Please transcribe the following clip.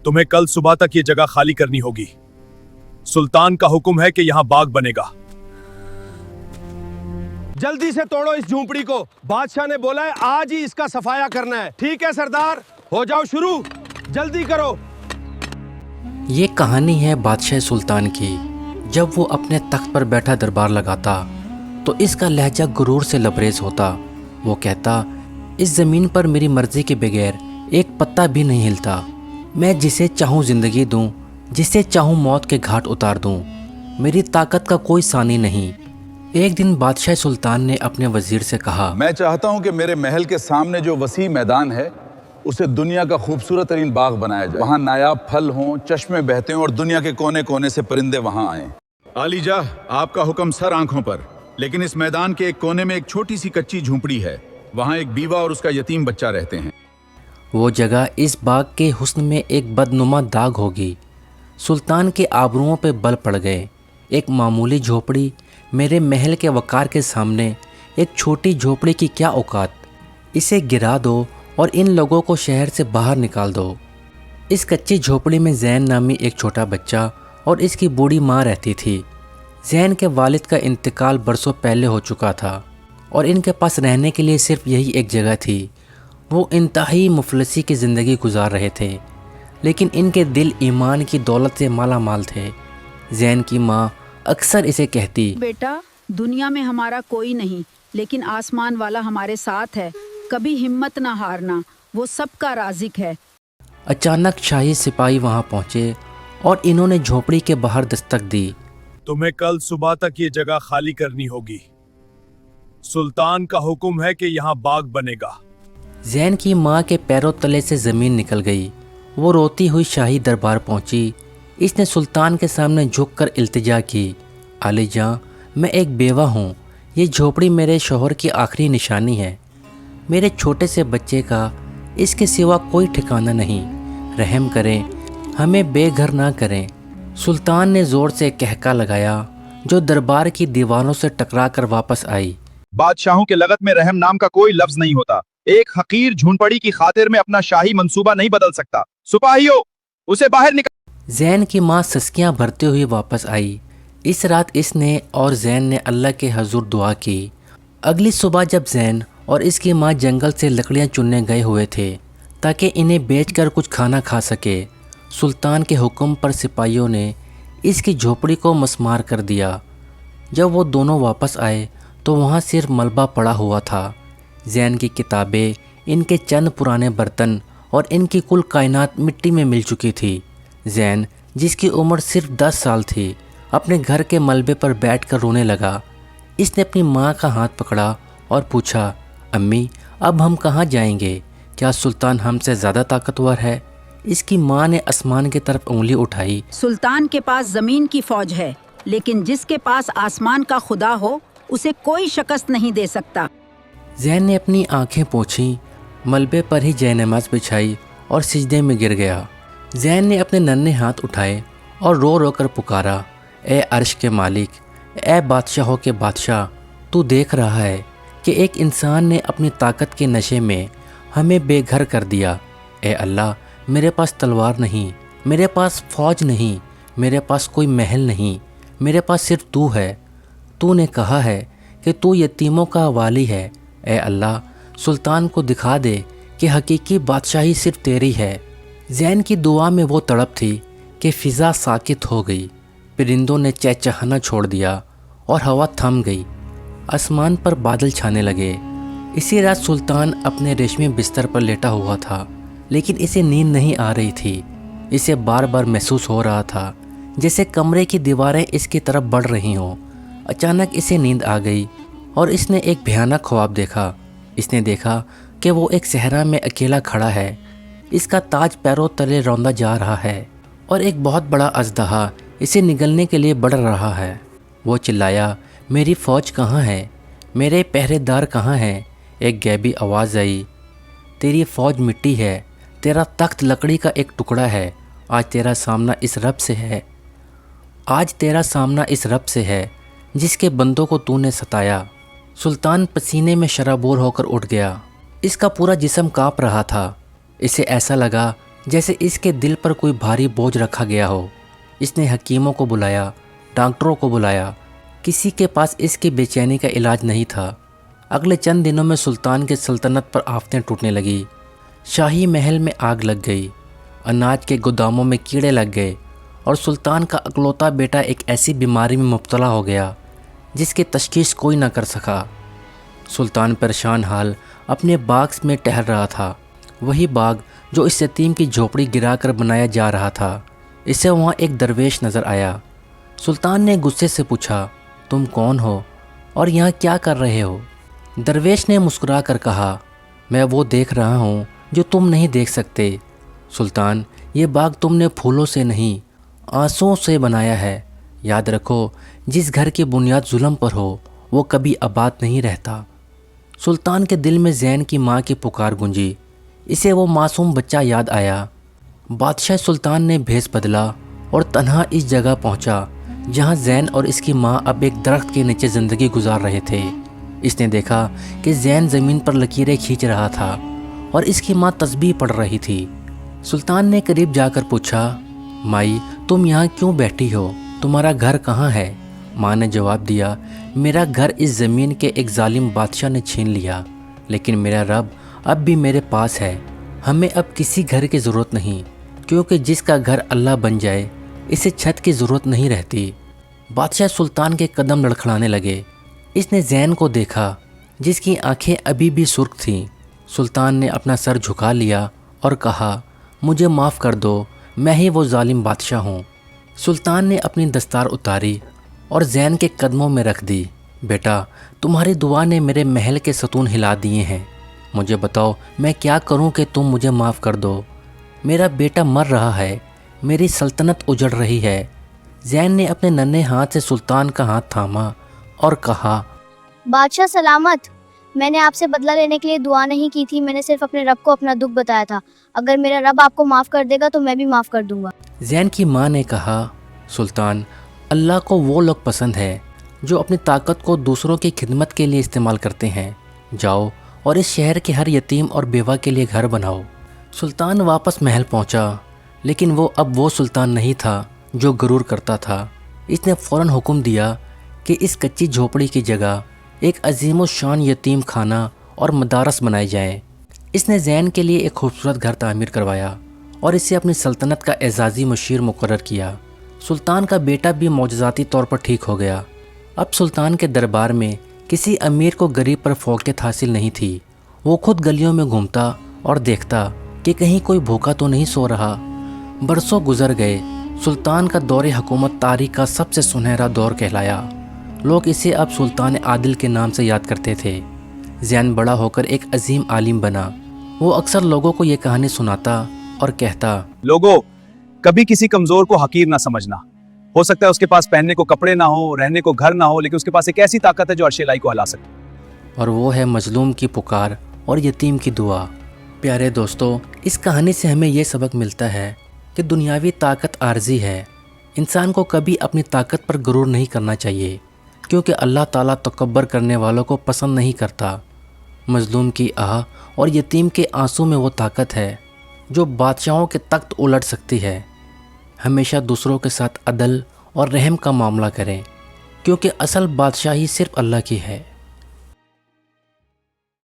तुम्हें कल सुबह तक ये जगह खाली करनी होगी। सुल्तान का हुक्म है कि यहाँ बाग बनेगा। जल्दी से तोड़ो इस झूंपड़ी को, बादशाह ने बोला है आज ही इसका सफाया करना है। ठीक है सरदार, हो जाओ शुरू, जल्दी करो। ये कहानी है बादशाह सुल्तान की। जब वो अपने तख्त पर बैठा दरबार लगाता तो इसका लहजा गुरूर से लबरेज होता। वो कहता, इस ज़मीन पर मेरी मर्ज़ी के बगैर एक पत्ता भी नहीं हिलता। मैं जिसे चाहूँ ज़िंदगी दूँ, जिसे चाहूँ मौत के घाट उतार दूँ। मेरी ताकत का कोई सानी नहीं। एक दिन बादशाह सुल्तान ने अपने वज़ीर से कहा, मैं चाहता हूँ कि मेरे महल के सामने जो वसी मैदान है उसे दुनिया का खूबसूरत तरीन बाग बनाया जाए। वहाँ नायाब फल हों, चश्मे बहते हों और दुनिया के कोने कोने से परिंदे वहाँ आएं। आलीजा, आपका हुक्म सर आंखों पर, लेकिन इस मैदान के एक कोने में एक छोटी सी कच्ची झूंपड़ी है। वहाँ एक बीवा और उसका यतीम बच्चा रहते हैं। वो जगह इस बाग के हुस्न में एक बदनुमा दाग होगी। सुल्तान के आबरुओं पे बल पड़ गए। एक मामूली झोपड़ी मेरे महल के वकार के सामने, एक छोटी झोपड़ी की क्या औकात। इसे गिरा दो और इन लोगों को शहर से बाहर निकाल दो। इस कच्ची झोपड़ी में जैन नामी एक छोटा बच्चा और इसकी बूढ़ी माँ रहती थी। जैन के वालिद का इंतकाल बरसों पहले हो चुका था और इनके पास रहने के लिए सिर्फ यही एक जगह थी। वो इंतहाई मुफलसी की ज़िंदगी गुजार रहे थे, लेकिन इनके दिल ईमान की दौलत से माला माल थे। जैन की माँ अक्सर इसे कहती, बेटा, दुनिया में हमारा कोई नहीं, लेकिन आसमान वाला हमारे साथ है। कभी हिम्मत ना हारना, वो सबका राज़िक है। अचानक शाही सिपाही वहाँ पहुँचे और इन्होंने झोपड़ी के बाहर दस्तक दी। तुम्हें कल सुबह तक ये जगह खाली करनी होगी। सुल्तान का हुक्म है कि यहाँ बाग बनेगा। जैन की माँ के पैरों तले से ज़मीन निकल गई। वो रोती हुई शाही दरबार पहुँची। इसने सुल्तान के सामने झुककर इल्तिजा की, आली जां, मैं एक बेवा हूँ। ये झोपड़ी मेरे शौहर की आखिरी निशानी है। मेरे छोटे से बच्चे का इसके सिवा कोई ठिकाना नहीं। रहम करें, हमें बेघर ना करें। सुल्तान ने ज़ोर से कहका लगाया, जो दरबार की दीवारों से टकरा कर वापस आई। बादशाहों के लगत में रहम नाम का कोई लफ्ज नहीं होता। एक हकीर झुनपड़ी की खातिर में अपना शाही मंसूबा नहीं बदल सकता। सिपाहियों, उसे बाहर निकाल। जैन की माँ सस्कियाँ भरते हुए वापस आई। इस रात इसने और जैन ने अल्लाह के हजूर दुआ की। अगली सुबह जब जैन और इसकी माँ जंगल से लकड़ियाँ चुनने गए हुए थे ताकि इन्हें बेचकर कुछ खाना खा सके, सुल्तान के हुक्म पर सिपाहियों ने इसकी झोपड़ी को मसमार कर दिया। जब वो दोनों वापस आए तो वहाँ सिर्फ मलबा पड़ा हुआ था। जैन की किताबें, इनके चंद पुराने बर्तन और इनकी कुल कायनात मिट्टी में मिल चुकी थी। जैन, जिसकी उम्र सिर्फ 10 साल थी, अपने घर के मलबे पर बैठकर रोने लगा। इसने अपनी माँ का हाथ पकड़ा और पूछा, अम्मी, अब हम कहाँ जाएंगे? क्या सुल्तान हमसे ज़्यादा ताकतवर है? इसकी माँ ने आसमान की तरफ उंगली उठाई। सुल्तान के पास ज़मीन की फौज है, लेकिन जिसके पास आसमान का खुदा हो उसे कोई शिकस्त नहीं दे सकता। जैन ने अपनी आंखें पोंछीं, मलबे पर ही जयनमाज़ बिछाई और सिजदे में गिर गया। जैन ने अपने नन्हे हाथ उठाए और रो रो कर पुकारा, ए अर्श के मालिक, ए बादशाहों के बादशाह, तू देख रहा है कि एक इंसान ने अपनी ताकत के नशे में हमें बेघर कर दिया। ए अल्लाह, मेरे पास तलवार नहीं, मेरे पास फ़ौज नहीं, मेरे पास कोई महल नहीं, मेरे पास सिर्फ तू है। तूने कहा है कि तू यतीमों का वाली है। ए अल्लाह, सुल्तान को दिखा दे कि हकीकी बादशाही सिर्फ तेरी है। जैन की दुआ में वो तड़प थी कि फ़िज़ा साकित हो गई। परिंदों ने चहचहाना छोड़ दिया और हवा थम गई। आसमान पर बादल छाने लगे। इसी रात सुल्तान अपने रेशमी बिस्तर पर लेटा हुआ था, लेकिन इसे नींद नहीं आ रही थी। इसे बार बार महसूस हो रहा था जैसे कमरे की दीवारें इसकी तरफ बढ़ रही हों। अचानक इसे नींद आ गई और इसने एक भयानक ख्वाब देखा। इसने देखा कि वो एक सहरा में अकेला खड़ा है। इसका ताज पैरों तले रौंदा जा रहा है और एक बहुत बड़ा अजदहा इसे निगलने के लिए बढ़ रहा है। वो चिल्लाया, मेरी फ़ौज कहाँ है? मेरे पहरेदार कहाँ हैं? एक गैबी आवाज़ आई, तेरी फ़ौज मिट्टी है, तेरा तख्त लकड़ी का एक टुकड़ा है। आज तेरा सामना इस रब से है। आज तेरा सामना इस रब से है जिसके बंदों को तूने सताया। सुल्तान पसीने में शराबोर होकर उठ गया। इसका पूरा जिस्म काँप रहा था। इसे ऐसा लगा جیسے اس کے دل پر کوئی بھاری بوجھ رکھا گیا ہو۔ اس نے حکیموں کو بلایا، ڈاکٹروں کو بلایا، کسی کے پاس اس کی بے چینی کا علاج نہیں تھا۔ اگلے چند دنوں میں سلطان کی سلطنت پر آفتیں ٹوٹنے لگی۔ شاہی محل میں آگ لگ گئی، اناج کے گوداموں میں کیڑے لگ گئے، اور سلطان کا اکلوتا بیٹا ایک ایسی بیماری میں مبتلا ہو گیا جس کی تشخیص کوئی نہ کر سکا۔ سلطان پریشان حال اپنے باغ میں ٹہل رہا تھا، وہی باغ جو اس یتیم کی جھوپڑی گرا کر بنایا جا رہا تھا۔ اسے وہاں ایک درویش نظر آیا۔ سلطان نے غصے سے پوچھا، تم کون ہو اور یہاں کیا کر رہے ہو؟ درویش نے مسکرا کر کہا، میں وہ دیکھ رہا ہوں جو تم نہیں دیکھ سکتے۔ سلطان، یہ باغ تم نے پھولوں سے نہیں، آنسوؤں سے بنایا ہے۔ یاد رکھو، جس گھر کی بنیاد ظلم پر ہو وہ کبھی آباد نہیں رہتا۔ سلطان کے دل میں زین کی ماں کی پکار گونجی۔ اسے وہ معصوم بچہ یاد آیا۔ بادشاہ سلطان نے بھیس بدلا اور تنہا اس جگہ پہنچا جہاں زین اور اس کی ماں اب ایک درخت کے نیچے زندگی گزار رہے تھے۔ اس نے دیکھا کہ زین زمین پر لکیریں کھینچ رہا تھا اور اس کی ماں تسبیح پڑھ رہی تھی۔ سلطان نے قریب جا کر پوچھا، مائی تم یہاں کیوں بیٹھی ہو؟ تمہارا گھر کہاں ہے؟ ماں نے جواب دیا، میرا گھر اس زمین کے ایک ظالم بادشاہ نے چھین لیا، لیکن میرا رب اب بھی میرے پاس ہے۔ ہمیں اب کسی گھر کی ضرورت نہیں، کیونکہ جس کا گھر اللہ بن جائے اسے چھت کی ضرورت نہیں رہتی۔ بادشاہ سلطان کے قدم لڑکھڑانے لگے۔ اس نے زین کو دیکھا جس کی آنکھیں ابھی بھی سرخ تھیں۔ سلطان نے اپنا سر جھکا لیا اور کہا، مجھے معاف کر دو، میں ہی وہ ظالم بادشاہ ہوں۔ سلطان نے اپنی دستار اتاری اور زین کے قدموں میں رکھ دی۔ بیٹا، تمہاری دعا نے میرے محل کے ستون ہلا دیے ہیں۔ مجھے بتاؤ میں کیا کروں کہ تم مجھے معاف کر دو؟ میرا بیٹا مر رہا ہے، میری سلطنت اجڑ رہی ہے۔ زین نے اپنے ننھے ہاتھ سے سلطان کا ہاتھ تھاما اور کہا، بادشاہ سلامت، میں نے آپ سے بدلہ لینے کے لیے دعا نہیں کی تھی، میں نے صرف اپنے رب کو اپنا دکھ بتایا تھا۔ اگر میرا رب آپ کو معاف کر دے گا تو میں بھی معاف کر دوں گا۔ زین کی ماں نے کہا، سلطان، اللہ کو وہ لوگ پسند ہے جو اپنی طاقت کو دوسروں کی خدمت کے لیے استعمال کرتے ہیں۔ جاؤ اور اس شہر کے ہر یتیم اور بیوہ کے لیے گھر بناؤ۔ سلطان واپس محل پہنچا، لیکن وہ اب وہ سلطان نہیں تھا جو غرور کرتا تھا۔ اس نے فوراً حکم دیا کہ اس کچی جھوپڑی کی جگہ ایک عظیم الشان یتیم خانہ اور مدارس بنائے جائیں۔ اس نے زین کے لیے ایک خوبصورت گھر تعمیر کروایا اور اسے اپنی سلطنت کا اعزازی مشیر مقرر کیا۔ سلطان کا بیٹا بھی معجزاتی طور پر ٹھیک ہو گیا۔ اب سلطان کے دربار میں کسی امیر کو غریب پر فوقیت حاصل نہیں تھی۔ وہ خود گلیوں میں گھومتا اور دیکھتا کہ کہیں کوئی بھوکا تو نہیں سو رہا۔ برسوں گزر گئے۔ سلطان کا دور حکومت تاریخ کا سب سے سنہرا دور کہلایا۔ لوگ اسے اب سلطان عادل کے نام سے یاد کرتے تھے۔ زین بڑا ہو کر ایک عظیم عالم بنا۔ وہ اکثر لوگوں کو یہ کہانی سناتا اور کہتا، لوگوں، کبھی کسی کمزور کو حقیر نہ سمجھنا۔ ہو سکتا ہے اس کے پاس پہننے کو کپڑے نہ ہو، رہنے کو گھر نہ ہو، لیکن اس کے پاس ایک ایسی طاقت ہے جو عرش الہی کو ہلا سکتی ہے۔ اور وہ ہے مظلوم کی پکار اور یتیم کی دعا۔ پیارے دوستو، اس کہانی سے ہمیں یہ سبق ملتا ہے کہ دنیاوی طاقت عارضی ہے۔ انسان کو کبھی اپنی طاقت پر غرور نہیں کرنا چاہیے، کیونکہ اللہ تعالیٰ تکبر کرنے والوں کو پسند نہیں کرتا۔ مظلوم کی آہ اور یتیم کے آنسو میں وہ طاقت ہے جو بادشاہوں کے تخت الٹ سکتی ہے۔ ہمیشہ دوسروں کے ساتھ عدل اور رحم کا معاملہ کریں، کیونکہ اصل بادشاہی صرف اللہ کی ہے۔